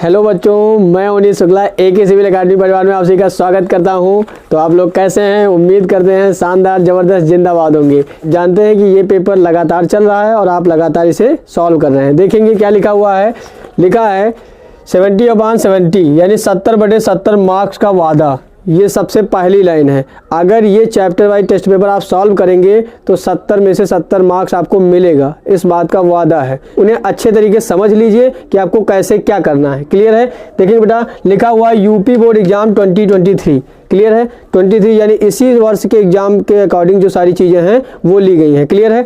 Hello बच्चों, मैं उन्नीस शुक्ला AK सिविल अकेडमी परिवार में आप सभी का स्वागत करता हूं। तो आप लोग कैसे हैं? उम्मीद करते हैं शानदार, ज़बरदस्त, जिंदाबाद होंगे। जानते हैं कि ये पेपर लगातार चल रहा है और आप लगातार इसे सॉल्व कर रहे हैं। देखेंगे क्या लिखा हुआ है। लिखा है 70/70 यानी 70/70 मार्क्स का वादा। ये सबसे पहली लाइन है। अगर ये चैप्टर वाइज टेस्ट पेपर आप सॉल्व करेंगे तो 70 में से 70 मार्क्स आपको मिलेगा, इस बात का वादा है। उन्हें अच्छे तरीके से समझ लीजिए कि आपको कैसे क्या करना है। क्लियर है? देखिए बेटा, लिखा हुआ है यूपी बोर्ड एग्जाम 2023। क्लियर है? 23 यानी इसी वर्ष के एग्जाम के अकॉर्डिंग जो सारी चीज़ें हैं वो ली गई हैं। क्लियर है?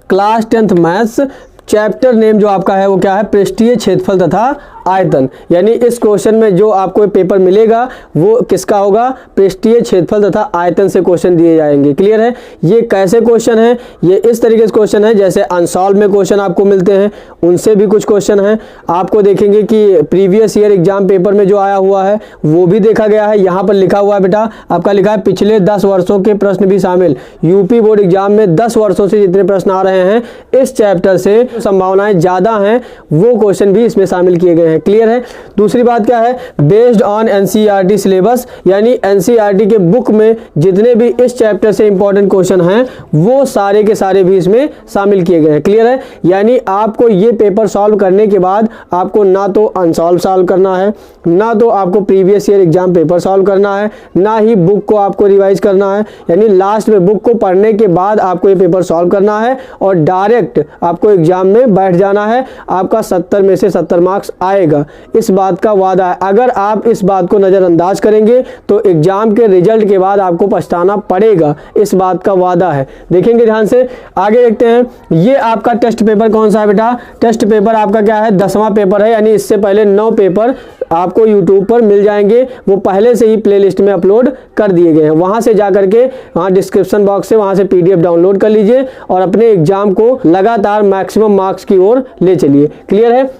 Class 10th maths chapter name जो आपका है वो क्या है? पृष्ठीय क्षेत्रफल तथा आयतन। यानी इस क्वेश्चन में जो आपको पेपर मिलेगा वो किसका होगा? पृष्ठीय क्षेत्रफल तथा आयतन से क्वेश्चन दिए जाएंगे। क्लियर है? ये कैसे क्वेश्चन है? ये इस तरीके से क्वेश्चन है जैसे अनसॉल्व में क्वेश्चन आपको मिलते हैं, उनसे भी कुछ क्वेश्चन हैं। आपको देखेंगे कि प्रीवियस ईयर एग्जाम पेपर में जो आया हुआ है वो भी देखा गया है। यहाँ पर लिखा हुआ है बेटा, आपका लिखा है पिछले 10 वर्षों के प्रश्न भी शामिल। यूपी बोर्ड एग्जाम में 10 वर्षों से जितने प्रश्न आ रहे हैं इस चैप्टर से संभावनाएं ज्यादा हैं, वो क्वेश्चन भी इसमें शामिल किए गए हैं। क्लियर है? दूसरी बात क्या है? बेस्ड ऑन NCERT सिलेबस, यानी NCERT के बुक में जितने भी इस चैप्टर से इंपॉर्टेंट क्वेश्चन हैं वो सारे के सारे भी इसमें शामिल किए गए हैं। क्लियर है? यानी आपको ये पेपर सॉल्व करने के बाद आपको ना तो अनसॉल्व सॉल्व करना है, ना तो आपको previous year exam paper solve करना है, ना ही बुक को आपको रिवाइज करना है। यानी लास्ट में बुक को पढ़ने के बाद आपको ये पेपर सॉल्व करना है और डायरेक्ट आपको एग्जाम में बैठ जाना है। आपका 70 में से 70 मार्क्स आएगा, इस बात का वादा है। अगर आप इस बात को नज़रअंदाज करेंगे तो एग्जाम के रिजल्ट के बाद आपको पछताना पड़ेगा, इस बात का वादा है। देखेंगे ध्यान से, आगे देखते हैं। ये आपका टेस्ट पेपर कौन सा है बेटा? टेस्ट पेपर आपका क्या है? 10वां पेपर है। यानी इससे पहले 9 पेपर आपको यूट्यूब पर मिल जाएंगे, वो पहले से ही प्लेलिस्ट में अपलोड कर दिए गए हैं। वहां से जाकर के वहां डिस्क्रिप्शन बॉक्स से वहां से PDF डाउनलोड कर लीजिए और अपने एग्जाम को लगातार मैक्सिमम मार्क्स की ओर ले चलिए। क्लियर है?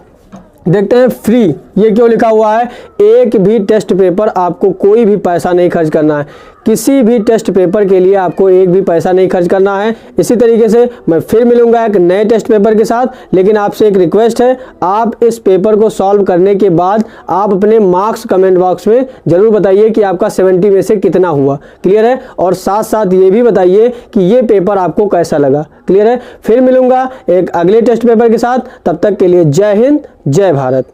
देखते हैं फ्री। ये क्यों लिखा हुआ है? एक भी टेस्ट पेपर आपको कोई भी पैसा नहीं खर्च करना है। किसी भी टेस्ट पेपर के लिए आपको एक भी पैसा नहीं खर्च करना है। इसी तरीके से मैं फिर मिलूंगा एक नए टेस्ट पेपर के साथ, लेकिन आपसे एक रिक्वेस्ट है, आप इस पेपर को सॉल्व करने के बाद आप अपने मार्क्स कमेंट बॉक्स में जरूर बताइए कि आपका 70 में से कितना हुआ। क्लियर है? और साथ साथ ये भी बताइए कि ये पेपर आपको कैसा लगा। क्लियर है? फिर मिलूंगा एक अगले टेस्ट पेपर के साथ। तब तक के लिए जय हिंद, जय भारत।